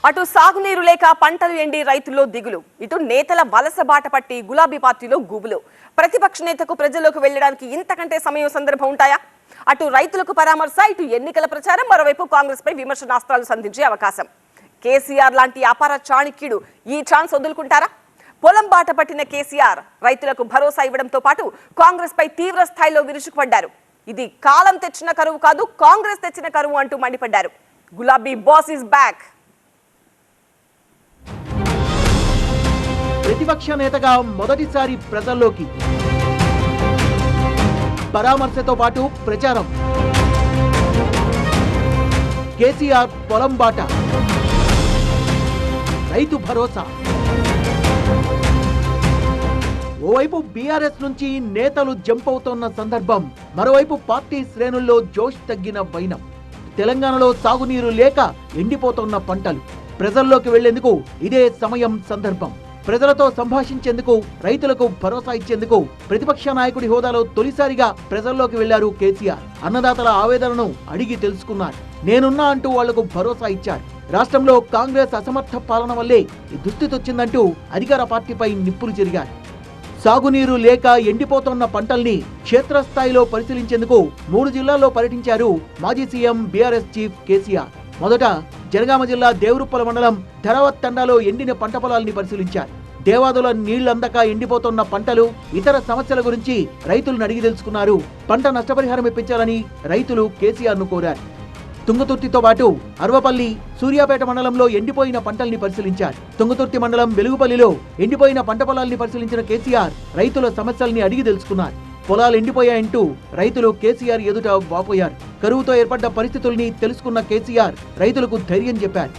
అటు సాగునీరు లేక పంటలు ఎండి రైతుల్లో దిగులు, ఇటు నేతల వలస బాట పట్టి గులాబీ పార్టీలో గుబులు. ప్రతిపక్ష నేతకు ప్రజల్లోకి వెళ్లడానికి ఇంతకంటే సమయం సందర్భం ఉంటాయా? అటు రైతులకు పరామర్శ, ఇటు ఎన్నికల ప్రచారం, మరోవైపు కాంగ్రెస్ పై విమర్శనాస్త్రాలు సంధించే అవకాశం. కేసీఆర్ లాంటి అపార చాణక్యుడు ఈ ఛాన్స్ వదులుకుంటారా? పొలం బాట పట్టిన కేసీఆర్ రైతులకు భరోసా ఇవ్వడంతో పాటు కాంగ్రెస్ పై తీవ్ర స్థాయిలో విరుచుకుపడ్డారు. ఇది కాలం తెచ్చిన కరువు కాదు, కాంగ్రెస్ తెచ్చిన కరువు అంటూ మండిపడ్డారు. గులాబీ బాస్ ఇస్ బ్యాక్. ప్రతిపక్ష నేతగా మొదటిసారి ప్రజల్లోకి, పరామర్శతో పాటు ప్రచారం. కేసీఆర్ పొలం బాట, రైతు భరోసా. ఓవైపు బీఆర్ఎస్ నుంచి నేతలు జంప్ అవుతున్న సందర్భం, మరోవైపు పార్టీ శ్రేణుల్లో జోష్ తగ్గిన వైనం. తెలంగాణలో సాగునీరు లేక ఎండిపోతున్న పంటలు. ప్రజల్లోకి వెళ్లేందుకు ఇదే సమయం సందర్భం. ప్రజలతో సంభాషించేందుకు, రైతులకు భరోసా ఇచ్చేందుకు ప్రతిపక్ష నాయకుడి హోదాలో తొలిసారిగా ప్రజల్లోకి వెళ్లారు కేసీఆర్. అన్నదాతల ఆవేదనను అడిగి తెలుసుకున్నారు. నేనున్నా అంటూ వాళ్లకు భరోసా ఇచ్చారు. రాష్ట్రంలో కాంగ్రెస్ అసమర్థ పాలన వల్లే ఈ దుస్థితి వచ్చిందంటూ అధికార పార్టీపై నిప్పులు చెరిగారు. సాగునీరు లేక ఎండిపోతున్న పంటల్ని క్షేత్రస్థాయిలో పరిశీలించేందుకు 3 జిల్లాల్లో పర్యటించారు మాజీ సీఎం బీఆర్ఎస్ చీఫ్ కేసీఆర్. మొదట జనగామ జిల్లా దేవరుప్పల మండలం ధరావత్ తండాలో ఎండిన పంట పొలాల్ని పరిశీలించారు. దేవాదుల నీళ్లందక ఎండిపోతున్న పంటలు, ఇతర సమస్యల గురించి రైతులను అడిగి తెలుసుకున్నారు. పంట నష్టపరిహారం ఇప్పించాలని రైతులు కేసీఆర్ ను కోరారు. తుంగతుర్తితో పాటు అర్వపల్లి, సూర్యాపేట మండలంలో ఎండిపోయిన పంటల్ని పరిశీలించారు. తుంగతుర్తి మండలం వెలుగుపల్లిలో ఎండిపోయిన పంట పొలాల్ని పరిశీలించిన కేసీఆర్ రైతుల సమస్యల్ని అడిగి తెలుసుకున్నారు. పొలాలు ఎండిపోయాయంటూ రైతులు కేసీఆర్ ఎదుట వాపోయారు. కరువుతో ఏర్పడ్డ పరిస్థితుల్ని తెలుసుకున్న కేసీఆర్ రైతులకు ధైర్యం చెప్పారు.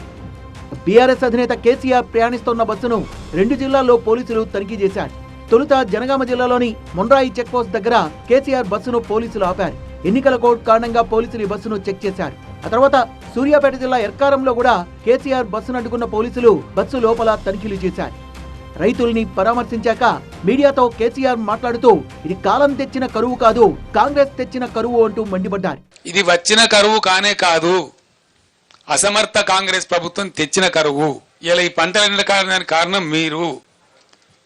బీఆర్ఎస్ అధినేత కేసీఆర్ ప్రయాణిస్తున్న బస్సును 2 జిల్లాల్లో పోలీసులు తనిఖీ చేశారు. తొలుత జనగామ జిల్లాలోని మొండ్రాయి చెక్పోస్ట్ దగ్గర కేసీఆర్ బస్సును పోలీసులు ఆపారు. ఎన్నికల కోడ్ కారణంగా పోలీసులు ఈ బస్సును చెక్ చేశారు. ఆ తర్వాత సూర్యాపేట జిల్లా ఎర్కారంలో కూడా కేసీఆర్ బస్సును అడ్డుకున్న పోలీసులు బస్సు లోపల తనిఖీలు చేశారు. రైతుల్ని పరామర్శించాక మీడియాతో కేసీఆర్ మాట్లాడుతూ, ఇది కాలం తెచ్చిన కరువు కాదు, కాంగ్రెస్ తెచ్చిన కరువు అంటూ మండిపడ్డారు. ఇది వచ్చిన కరువు కానే కాదు, అసమర్థ కాంగ్రెస్ ప్రభుత్వం తెచ్చిన కరువు. ఇలా ఈ పంటల కారణం మీరు,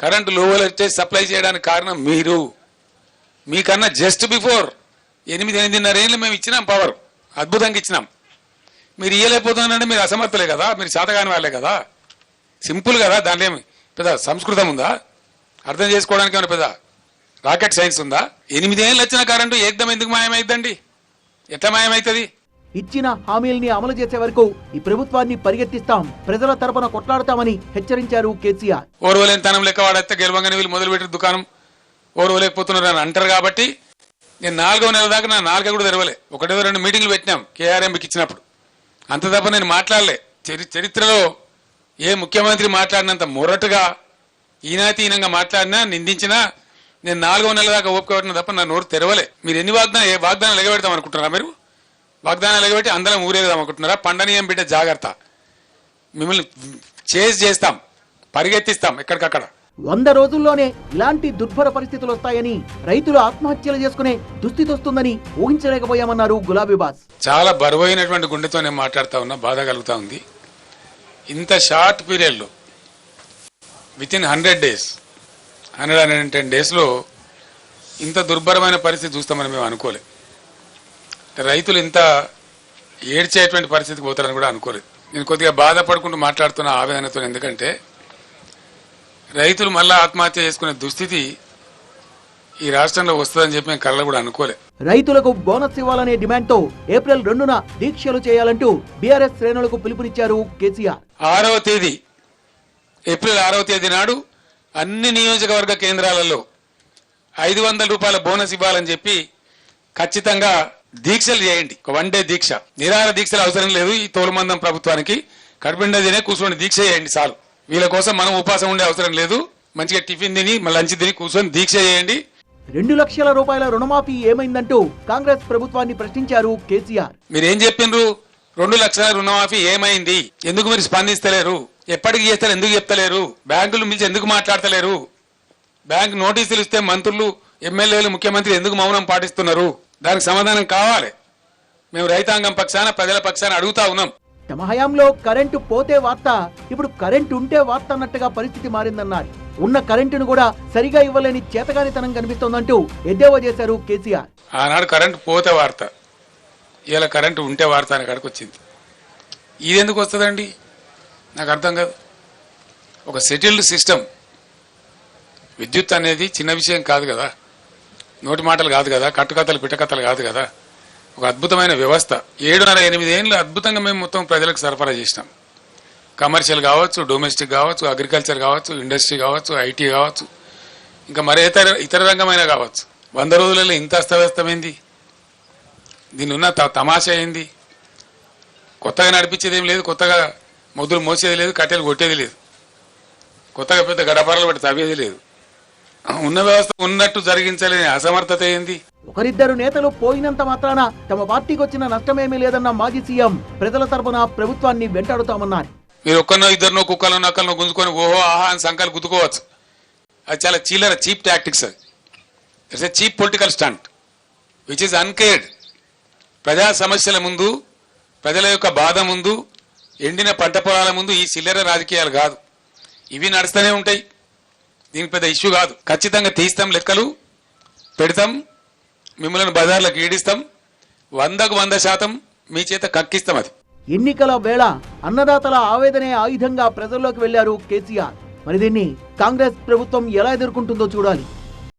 కరెంటు లోవలు వచ్చే సప్లై చేయడానికి కారణం మీరు. మీకన్నా జస్ట్ బిఫోర్ 8-8.5 ఏళ్ళు మేము ఇచ్చినాం పవర్, అద్భుతంగా ఇచ్చినాం. మీరు ఇయ్యలేకపోతున్నారంటే మీరు అసమర్థలే కదా, మీరు చేతగాని వాళ్ళే కదా. సింపుల్ కదా, దాంట్లో ఏమి పెద్ద సంస్కృతం ఉందా? అర్థం చేసుకోవడానికి ఏమైనా పెద్ద రాకెట్ సైన్స్ ఉందా? 8 ఏళ్ళు వచ్చిన కరెంటు ఏకదం ఎందుకు మాయమైందండి? ఎట్లా మాయమైతుంది? ఇచ్చిన హామీల్ని అమలు చేసే వరకు ఈ ప్రభుత్వాన్ని పరిగెత్తిస్తాం, ప్రజల తరపున కొట్లాడతామని హెచ్చరించారు కేసీఆర్. ఓర్వలేనితనం లెక్క వాడైతే గెలవంగానే వీళ్ళు మొదలుపెట్టిన దుకాణం ఓర్వలేకపోతున్నారు అని అంటారు. కాబట్టి నేను 4వ నెల దాకా నా 4 కూడా తెరవలే. 1-2 మీటింగ్లు పెట్టినాం కేఆర్ఎంకి ఇచ్చినప్పుడు. అంత తప్ప నేను మాట్లాడలే. చరిత్రలో ఏ ముఖ్యమంత్రి మాట్లాడినంత మొరటుగా ఈనాతీనంగా మాట్లాడినా, నిందించినా నేను 4వ నెల దాకా ఓపిక తప్ప నా నోరు తెరవలే. మీరు ఎన్ని వాగ్దానాలు ఎగబెడతాం అనుకుంటున్నారా? మీరు వాగ్దానాలు ఎగబెట్టి అందరం ఊరేగదాం అనుకుంటున్నారా? పండనీయం బిడ్డ జాగ్రత్త, మిమ్మల్ని చేస్తాం, పరిగెత్తిస్తాం ఎక్కడికక్కడ. 100 రోజుల్లోనే ఇలాంటి దుర్భర పరిస్థితులు వస్తాయని, రైతులు ఆత్మహత్యలు చేసుకునే దుస్థితి వస్తుందని ఊహించలేకపోయామన్నారు గులాబీ బాస్. చాలా బరువైనటువంటి గుండెతో నేను మాట్లాడుతా ఉన్నా, బాధ కలుగుతా ఉంది. ఇంత షార్ట్ పీరియడ్లో వితిన్ 100 days, 110 daysలో ఇంత దుర్భరమైన పరిస్థితి చూస్తామని మేము అనుకోలేదు. రైతులు ఇంత ఏడ్చేటువంటి పరిస్థితికి పోతారని కూడా అనుకోలేదు. నేను కొద్దిగా బాధపడుకుంటూ మాట్లాడుతున్న ఆవేదనతో, ఎందుకంటే రైతులు మళ్ళా ఆత్మహత్య చేసుకునే దుస్థితి ఈ రాష్ట్రంలో వస్తుందని చెప్పి మేము కళ్ళ కూడా అనుకోలే. రైతులకు బోనస్ ఇవ్వాలనే డిమాండ్తో ఏప్రిల్ 2న దీక్షలు చేయాలంటూ బీఆర్ఎస్ శ్రేణులకు పిలుపునిచ్చారు కేసీఆర్. ఏప్రిల్ 6వ తేదీ నాడు అన్ని నియోజకవర్గ కేంద్రాలలో 500 రూపాయల బోనస్ ఇవ్వాలని చెప్పి ఖచ్చితంగా దీక్షలు చేయండి. 1 day దీక్ష, నిరాహార దీక్షలు అవసరం లేదు. ఈ తోలుమందం ప్రభుత్వానికి కడుపుండేదినే కూర్చొని దీక్ష చేయండి చాలు. వీళ్ళ కోసం మనం ఉపాసం ఉండే అవసరం లేదు. మంచిగా టిఫిన్ తిని లంచ్ తిని కూర్చొని దీక్ష చేయండి. 2 లక్షల రూపాయల రుణమాఫీ ఏమైందంటూ కాంగ్రెస్ ప్రభుత్వాన్ని ప్రశ్నించారు కేసీఆర్. మీరేం చెప్పిండ్రు? 2 లక్షల రుణమాఫీ ఏమైంది? ఎందుకు మీరు స్పందిస్తలేరు? ఎప్పటికి చేస్తారు? ఎందుకు చెప్తలేరు? బ్యాంకులు మించి ఎందుకు మాట్లాడతలేరు? బ్యాంకు నోటీసులు ఇస్తే మంత్రులు, ఎమ్మెల్యేలు, ముఖ్యమంత్రి ఎందుకు మౌనం పాటిస్తున్నారు? దానికి సమాధానం కావాలి. మేము రైతాంగం పక్షాన, ప్రజల పక్షాన అడుగుతా ఉన్నాం. తమ హయాంలో కరెంటు పోతే వార్త, ఇప్పుడు కరెంటు ఉంటే వార్త అన్నట్టుగా పరిస్థితి మారిందన్నారు. ఉన్న కరెంటును కూడా సరిగా ఇవ్వలేని చేతగానితనం కనిపిస్తోందంటూ ఎద్దేవా చేశారు కేసీఆర్. ఆనాడు కరెంటు పోతే వార్త, ఇలా కరెంటు ఉంటే వార్త అని కాడికి వచ్చింది. ఇది ఎందుకు వస్తుందండి నాకు అర్థం కాదు. ఒక సెటిల్డ్ సిస్టమ్, విద్యుత్ అనేది చిన్న విషయం కాదు కదా, నోటి మాటలు కాదు కదా, కట్టుకథలు పిట్టకథలు కాదు కదా. ఒక అద్భుతమైన వ్యవస్థ. 7.5-8 ఏళ్ళు అద్భుతంగా మేము మొత్తం ప్రజలకు సరఫరా చేసినాం. కమర్షియల్ కావచ్చు, డొమెస్టిక్ కావచ్చు, అగ్రికల్చర్ కావచ్చు, ఇండస్ట్రీ కావచ్చు, ఐటీ కావచ్చు, ఇంకా మరే ఇతర రంగమైన కావచ్చు. 100 రోజులలో ఇంత అస్తవ్యస్తమైంది. దీని ఉన్న తమాషా ఏంది? కొత్తగా నడిపించేది ఏం లేదు, కొత్తగా మొద్దులు మోసేది లేదు, కట్టెలు కొట్టేది లేదు, కొత్తగా పెద్ద గడపరలు పెట్టి తవ్వేది లేదు. ఉన్న వ్యవస్థ ఉన్నట్టు జరిగించలేని అసమర్థత ఏంది? ఒకరిద్దరు నేతలు పోయినంత మాత్రాన తమ పార్టీకి వచ్చిన నష్టమేమీ లేదన్న మాజీ సీఎం ప్రజల తరపున ప్రభుత్వాన్ని వెంటాడుతామన్నారు. మీరు ఒక్కనో ఇద్దరినో కుక్కలో నక్కలను గుంజుకొని ఓహో ఆహా అని సంఖ్యలు గుద్దుకోవచ్చు. అది చాలా చీప్ టాక్టిక్స్. అది it's a cheap political stunt which is uncared. ప్రజా సమస్యల ముందు, ప్రజల యొక్క బాధ ముందు, ఎండిన పంట పొలాల ముందు ఈ చిల్లర రాజకీయాలు కాదు. ఇవి నడుస్తూనే ఉంటాయి. దీనికి పెద్ద ఇష్యూ కాదు. ఖచ్చితంగా తీస్తాం, లెక్కలు పెడతాం, మిమ్మల్ని బజార్లకు ఈడిస్తాం, 100% మీ చేత కక్కిస్తాం. అది ఎన్నికల వేళ అన్నదాతల ఆవేదనే ఆయుధంగా ప్రజల్లోకి వెళ్లారు కేసీఆర్. మరి దీన్ని కాంగ్రెస్ ప్రభుత్వం ఎలా ఎదుర్కొంటుందో చూడాలి.